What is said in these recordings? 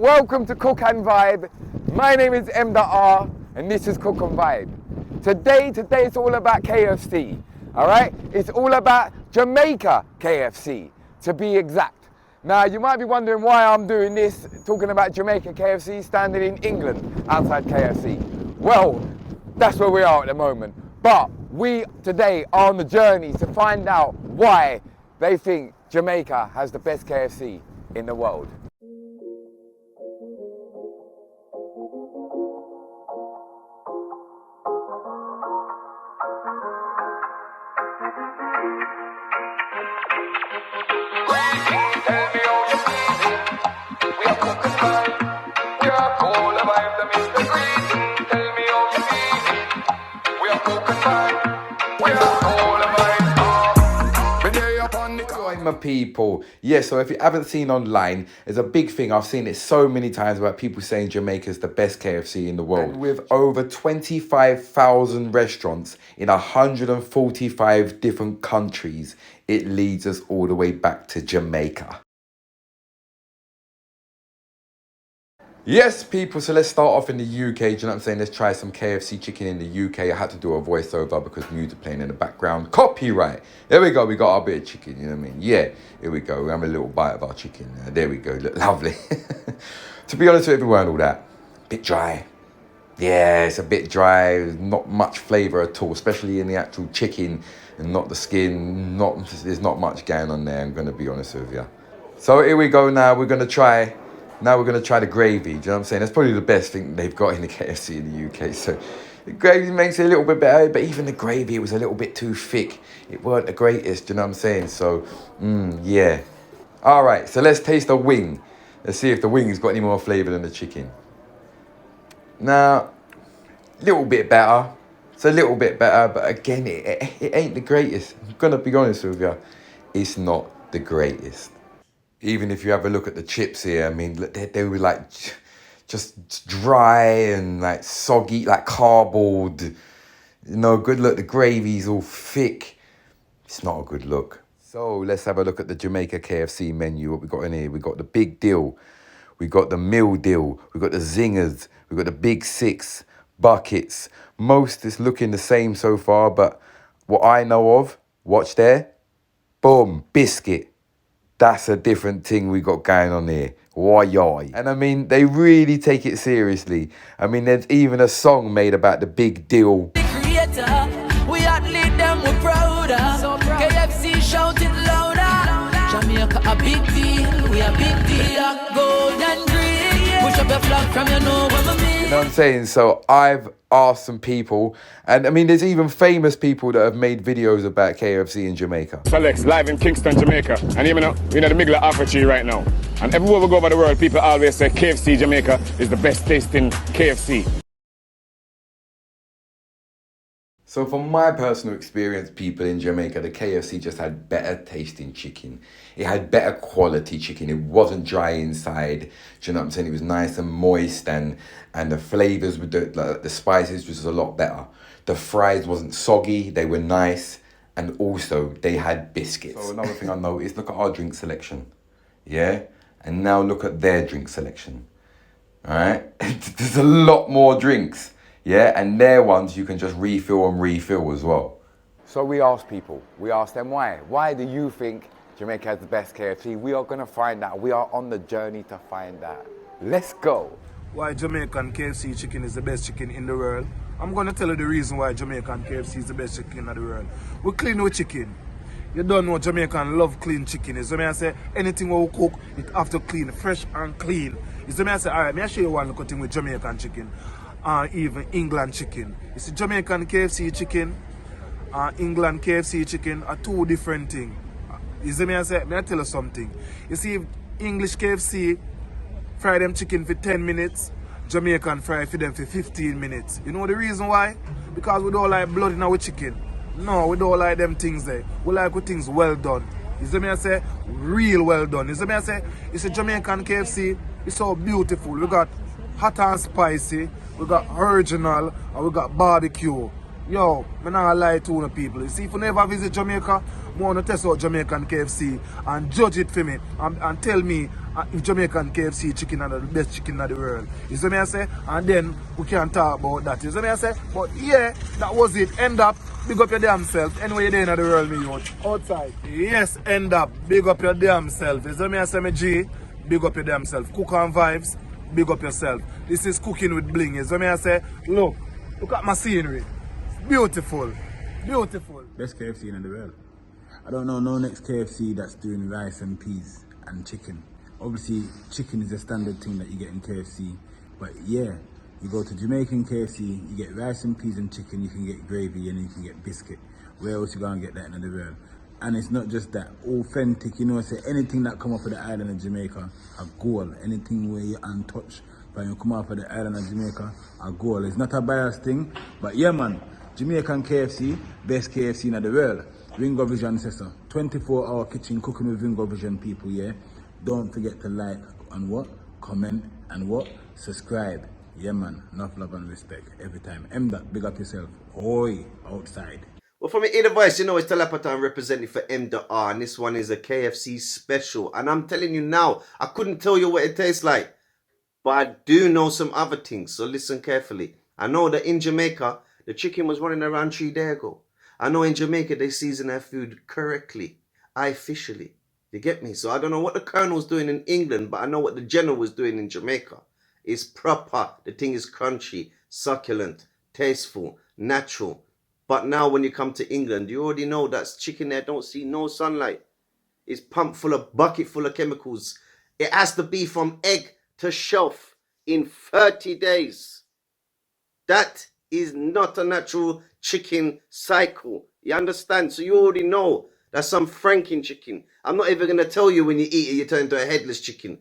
Welcome to Cook and Vibe. My name is M.R and this is Cook and Vibe. Today it's all about KFC, all right? It's all about Jamaica KFC, to be exact. Now, you might be wondering why I'm doing this, talking about Jamaica KFC, standing in England outside KFC. Well, that's where we are at the moment. But we today are on the journey to find out why they think Jamaica has the best KFC in the world. My people, yeah, so if you haven't seen online, there's a big thing. I've seen it so many times about people saying Jamaica's the best KFC in the world. And with over 25,000 restaurants in 145 different countries, it leads us all the way back to Jamaica. Yes, people, so let's start off in the UK, do you know what I'm saying? Let's try some KFC chicken in the UK. I had to do a voiceover because music playing in the background. Copyright. There we go, we got our bit of chicken, you know what I mean? Yeah, here we go, we have a little bite of our chicken. There we go, look lovely. To be honest with everyone, all that, bit dry. Yeah, it's a bit dry, not much flavour at all, especially in the actual chicken and not the skin. There's not much going on there, I'm going to be honest with you. So here we go now, we're going to try the gravy, do you know what I'm saying? That's probably the best thing they've got in the KFC in the UK. So the gravy makes it a little bit better, but even the gravy, it was a little bit too thick. It weren't the greatest, do you know what I'm saying? So, yeah. All right, so let's taste the wing. Let's see if the wing's got any more flavour than the chicken. Now, a little bit better. It's a little bit better, but again, it ain't the greatest. I'm going to be honest with you. It's not the greatest. Even if you have a look at the chips here, I mean, they were like just dry and like soggy, like cardboard. No good look. The gravy's all thick. It's not a good look. So let's have a look at the Jamaica KFC menu. What we got in here? We got the big deal. We got the meal deal. We got the zingers. We got the big six buckets. Most is looking the same so far, but what I know of, watch there. Boom, biscuit. That's a different thing we got going on here. Why? And I mean, they really take it seriously. I mean, there's even a song made about the big deal. The creator, we outlead them, we're prouder. So proud. KFC shout it louder. Jamaica a big deal, we a big deal. Gold and green, push up your flag from your know what I mean. You know what I'm saying? So I've asked some people, and I mean, there's even famous people that have made videos about KFC in Jamaica. Alex, live in Kingston, Jamaica, and you know, we're in the middle of Africa right now. And everywhere we go over the world, people always say KFC Jamaica is the best tasting KFC. So from my personal experience, people in Jamaica, the KFC just had better tasting chicken. It had better quality chicken. It wasn't dry inside. Do you know what I'm saying? It was nice and moist, and the flavours with the spices was a lot better. The fries wasn't soggy. They were nice. And also, they had biscuits. So another thing I noticed, look at our drink selection. Yeah? And now look at their drink selection. All right? There's a lot more drinks. Yeah, and their ones you can just refill and refill as well. So we asked people, we asked them why. Why do you think Jamaica has the best KFC? We are going to find out. We are on the journey to find out. Let's go. Why Jamaican KFC chicken is the best chicken in the world? I'm going to tell you the reason why Jamaican KFC is the best chicken in the world. We clean with chicken. You don't know Jamaican love clean chicken. You see me I say, anything we cook, it have to clean, fresh and clean. You see me I say, all right, me I show you one look thing with Jamaican chicken. Even England chicken. You see, Jamaican KFC chicken and England KFC chicken are two different things. You see me I say, may I tell you something? You see, English KFC fry them chicken for 10 minutes, Jamaican fry for them for 15 minutes. You know the reason why? Because we don't like blood in our chicken. No, we don't like them things there. We like with things well done. You see me I say, real well done. You see me I say, you see Jamaican KFC, it's so beautiful. We got hot and spicy, we got original, and we got barbecue. Yo, I'm not gonna lie to the people. You see, if you never visit Jamaica, I want to test out Jamaican KFC and judge it for me and tell me if Jamaican KFC chicken is the best chicken in the world. You see me I say? And then we can talk about that. You see me I say? But yeah, that was it. End up, big up your damn self. Anyway, you're there in the world, me want. Outside. Yes, end up, big up your damn self. You see me I say, me G, big up your damn self. Cook on vibes, big up yourself. This is cooking with bling. You see me I say? Look at my scenery. Beautiful. Beautiful. Best KFC in the world. I don't know no next KFC that's doing rice and peas and chicken. Obviously, chicken is a standard thing that you get in KFC. But yeah, you go to Jamaican KFC, you get rice and peas and chicken, you can get gravy and you can get biscuit. Where else you gonna get that in the world? And it's not just that, authentic, you know, say anything that come off of the island of Jamaica, a goal. Anything where you're untouched, but you come off of the island of Jamaica, a goal. It's not a biased thing, but yeah man, Jamaican KFC, best KFC in the world. Ringo Vision says so. 24-hour kitchen cooking with Ringo Vision people, yeah? Don't forget to like and what? Comment and what? Subscribe. Yeah man, enough love and respect every time. M. Big up yourself. Oi, outside. Well, from your inner voice, you know it's TALAPATON representing for M.R. and this one is a KFC special. And I'm telling you now, I couldn't tell you what it tastes like, but I do know some other things, so listen carefully. I know that in Jamaica, the chicken was running around 3 days ago. I know in Jamaica, they season their food correctly, officially. You get me? So I don't know what the Colonel's doing in England, but I know what the General was doing in Jamaica. It's proper. The thing is crunchy, succulent, tasteful, natural. But now when you come to England, you already know that chicken there don't see no sunlight. It's pumped full of, bucket full of chemicals. It has to be from egg to shelf in 30 days. That is not a natural chicken cycle. You understand? So you already know that's some franking chicken. I'm not even going to tell you when you eat it, you turn into a headless chicken.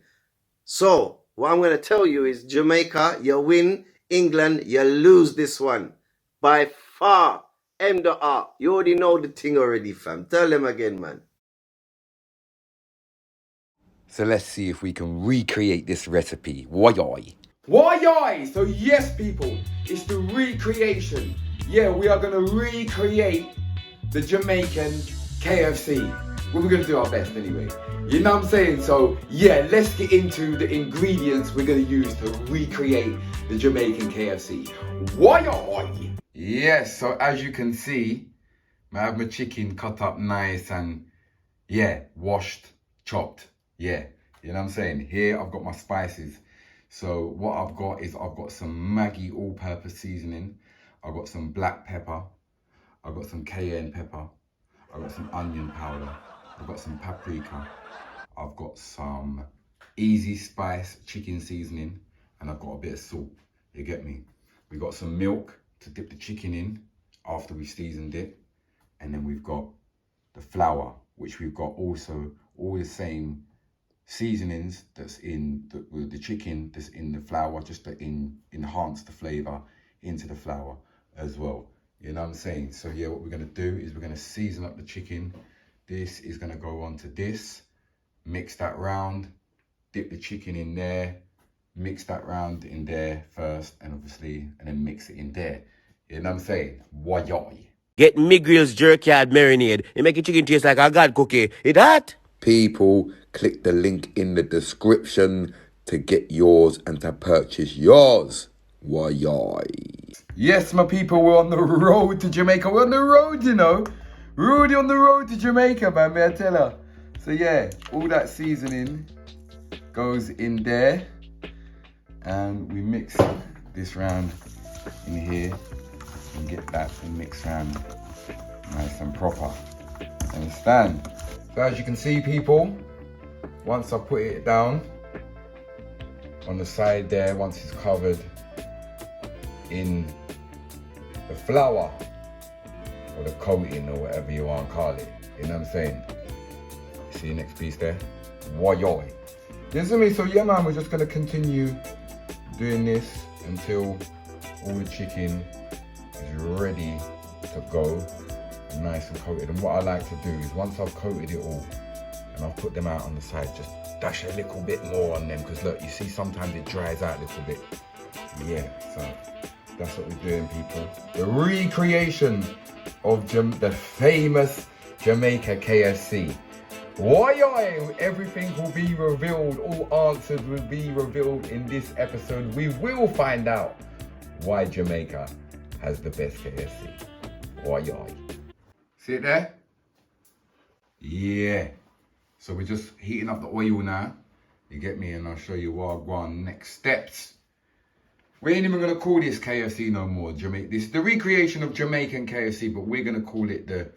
So what I'm going to tell you is Jamaica, you win. England, you lose this one. By far. M.R. You already know the thing already, fam. Tell them again, man. So let's see if we can recreate this recipe. Why? Why? So yes, people, it's the recreation. Yeah, we are going to recreate the Jamaican KFC. Well, we're going to do our best anyway. You know what I'm saying? So yeah, let's get into the ingredients we're going to use to recreate the Jamaican KFC. Why? Yes, so as you can see, I have my chicken cut up nice and yeah, washed, chopped. Yeah, you know what I'm saying? Here I've got my spices. So what I've got is I've got some Maggi all-purpose seasoning. I've got some black pepper. I've got some cayenne pepper. I've got some onion powder. I've got some paprika. I've got some easy spice chicken seasoning. And I've got a bit of salt. You get me? We got some milk to dip the chicken in after we've seasoned it. And then we've got the flour, which we've got also all the same seasonings that's in the chicken, that's in the flour, just to enhance the flavor into the flour as well. You know what I'm saying? So yeah, what we're gonna do is we're gonna season up the chicken. This is gonna go onto this, mix that round, dip the chicken in there, mix that round in there first, and obviously, and then mix it in there. You know what I'm saying? Why? Get Miguel's jerkyard marinade. It make your chicken taste like a god cookie. It hot? People, click the link in the description to get yours and to purchase yours. Why? Yes, my people, we're on the road to Jamaica. We're on the road, you know. We're already on the road to Jamaica, man, may I tell her. So yeah, all that seasoning goes in there. And we mix this round in here and get that mixed round nice and proper. Understand? So as you can see, people, once I put it down on the side there, once it's covered in the flour or the coating or whatever you want to call it, you know what I'm saying? See the next piece there? Why? You see me? So yeah, man, we're just gonna continue doing this until all the chicken is ready to go, nice and coated. And what I like to do is once I've coated it all and I've put them out on the side, just dash a little bit more on them, because look, you see sometimes it dries out a little bit. Yeah, so That's what we're doing, people. The recreation of the famous Jamaica KFC. Why? Everything will be revealed. All answers will be revealed in this episode. We will find out why Jamaica has the best KFC. Why? See it there? Yeah. So we're just heating up the oil now. You get me? And I'll show you what I want next steps. We ain't even gonna call this KFC no more. This is the recreation of Jamaican KFC, but we're gonna call it the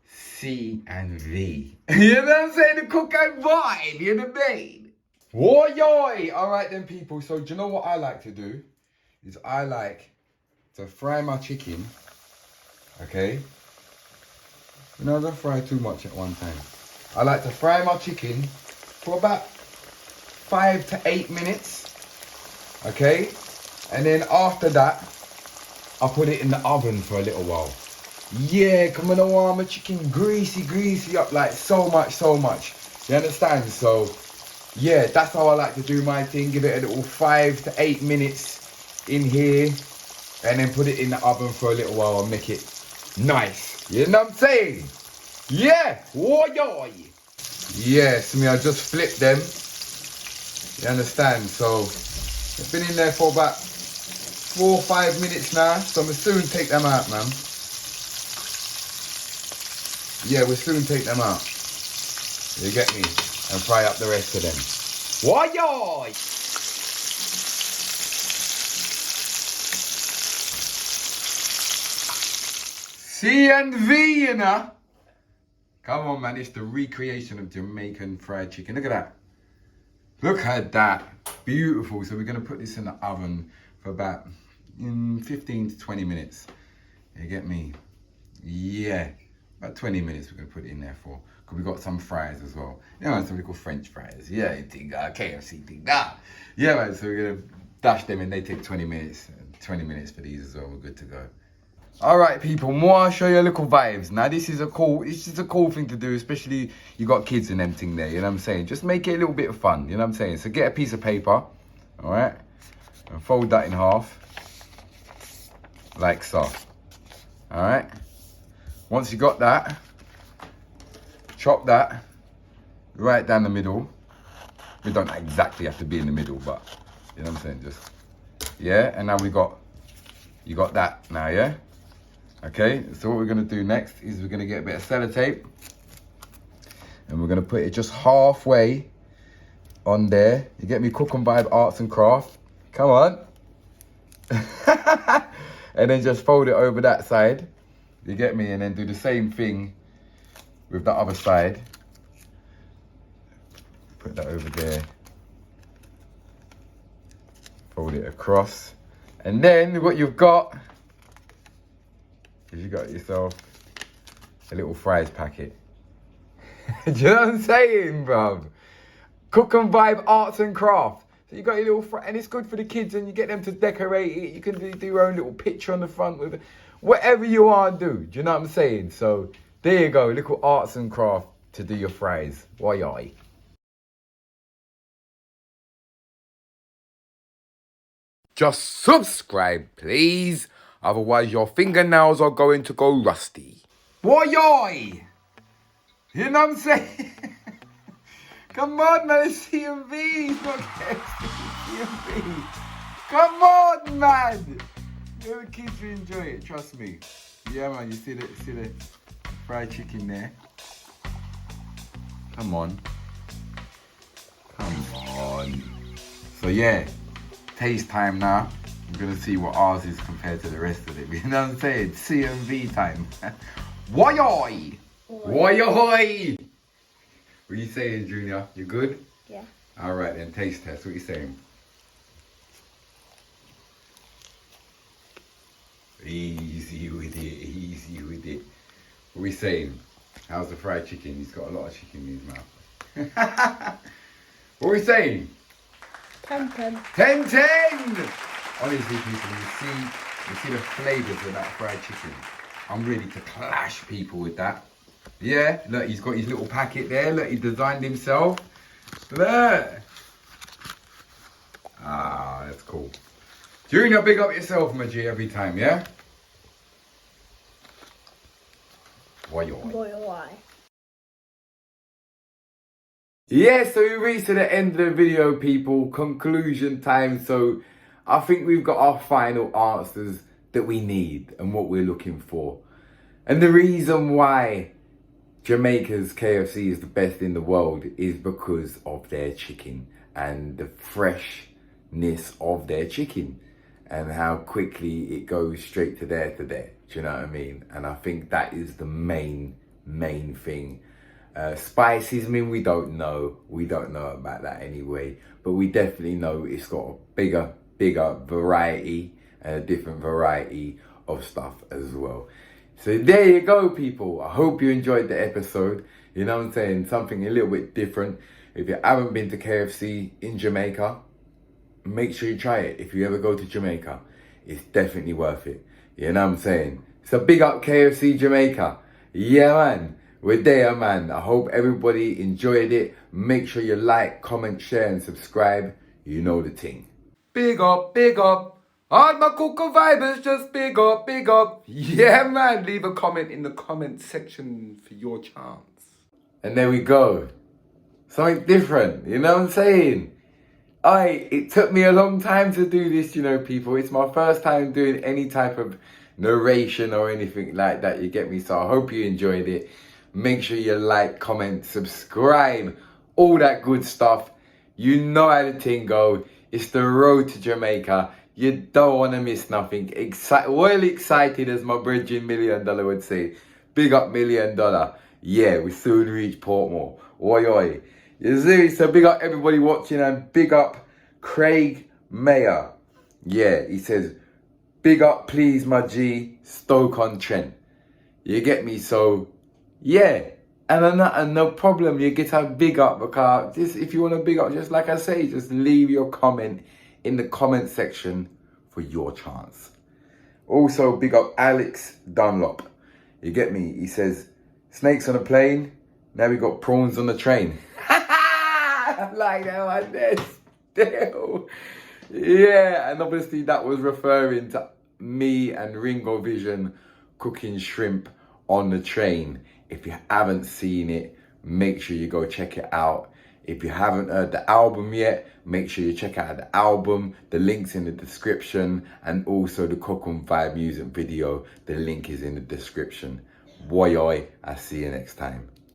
C&V. You know what I'm saying? The cook and vibe, you know what I mean? Why? Alright then, people. So do you know what I like to do? Is I like to fry my chicken. Okay? You know, I don't fry too much at one time. I like to fry my chicken for about 5 to 8 minutes. Okay? And then after that, I put it in the oven for a little while. Yeah, come on, I want my chicken greasy up like so much. You understand? So, yeah, that's how I like to do my thing. Give it a little 5 to 8 minutes in here. And then put it in the oven for a little while and make it nice. You know what I'm saying? Yeah. Oh, yes, I just flipped them. You understand? So, they've been in there for about 4 or 5 minutes now. So, I'm soon take them out, man. Yeah, we'll soon take them out. You get me? And fry up the rest of them. Why? C&V, you know? Come on, man. It's the recreation of Jamaican fried chicken. Look at that. Look at that. Beautiful. So we're going to put this in the oven for about 15 to 20 minutes. You get me? Yeah. About 20 minutes we're going to put it in there for. Because we got some fries as well. You know, some little French fries. Yeah, you think, KFC think that. Yeah, man. So we're going to dash them in. They take 20 minutes. 20 minutes for these as well. We're good to go. All right, people. More, I'll show you a little vibes. Now, this is a cool thing to do, especially you got kids and them thing there. You know what I'm saying? Just make it a little bit of fun. You know what I'm saying? So get a piece of paper. All right. And fold that in half. Like so. All right. Once you got that, chop that right down the middle. We don't exactly have to be in the middle, but you know what I'm saying? Just, yeah. And now you got that now, yeah? Okay, so what we're gonna do next is we're gonna get a bit of sellotape and we're gonna put it just halfway on there. You get me? Cook and Vibe Arts and Craft. Come on. And then just fold it over that side. You get me? And then do the same thing with the other side. Put that over there. Fold it across. And then what you've got is you got yourself a little fries packet. Do you know what I'm saying, bruv? Cook and Vibe Arts and Craft. So you got your little and it's good for the kids and you get them to decorate it. You can do your own little picture on the front with it. Whatever you want to do. Do you know what I'm saying? So there you go, little arts and craft to do your fries. Why? Just subscribe, please. Otherwise, your fingernails are going to go rusty. Why? You know what I'm saying? Come on, man. It's C&V. C&V. Come on, man. The kids will enjoy it. Trust me. Yeah, man. You see the fried chicken there? Come on. Come on. So, yeah. Taste time now. I'm going to see what ours is compared to the rest of it. You know what I'm saying? C&V time. Why? What are you saying, Junior? You good? Yeah. All right, then. Taste test. What are you saying? Easy with it. What are we saying? How's the fried chicken? He's got a lot of chicken in his mouth. What are we saying? 10-10. 10-10! Honestly, people, you see the flavours of that fried chicken. I'm ready to clash people with that. Yeah, look, he's got his little packet there. Look, he designed himself. Look. Ah, that's cool. Junior, big up yourself, my G, every time, yeah? Why you on? Boy, why? Yeah, so we reached to the end of the video, people. Conclusion time. So I think we've got our final answers that we need and what we're looking for. And the reason why Jamaica's KFC is the best in the world is because of their chicken and the freshness of their chicken and how quickly it goes straight to there. Do you know what I mean? And I think that is the main thing. Spices, I mean, we don't know about that anyway, but we definitely know it's got a bigger variety and a different variety of stuff as well. So there you go, people. I hope you enjoyed the episode. You know what I'm saying? Something a little bit different. If you haven't been to KFC in Jamaica, make sure you try it. If you ever go to Jamaica, it's definitely worth it. You know what I'm saying? So big up KFC Jamaica. Yeah, man. We're there, man. I hope everybody enjoyed it. Make sure you like, comment, share, and subscribe. You know the thing. Big up, big up. All my Coco vibers, just big up, big up. Yeah, man. Leave a comment in the comment section for your chance. And there we go. Something different. You know what I'm saying? It took me a long time to do this, you know, people. It's my first time doing any type of narration or anything like that, you get me? So I hope you enjoyed it. Make sure you like, comment, subscribe, all that good stuff. You know how the thing go. It's the road to Jamaica. You don't want to miss nothing. Well excited, as my bridging $1 million would say. Big up $1 million. Yeah, we soon reach Portmore. Oi, oi. You see? So big up everybody watching and big up Craig Mayer. Yeah, he says, big up please, my G, Stoke-on-Trent. You get me? So, yeah. And no problem, you get a big up, because just, if you want to big up, just like I say, just leave your comment in the comment section for your chance. Also, big up Alex Dunlop. You get me? He says, snakes on a plane, now we got prawns on the train. I like that one there still. Yeah, and obviously that was referring to me and Ringo Vision cooking shrimp on the train. If you haven't seen it, make sure you go check it out. If you haven't heard the album yet, make sure you check out the album. The link's in the description, and also the Cook and Vibe music video. The link is in the description. Boy, oi, I'll see you next time.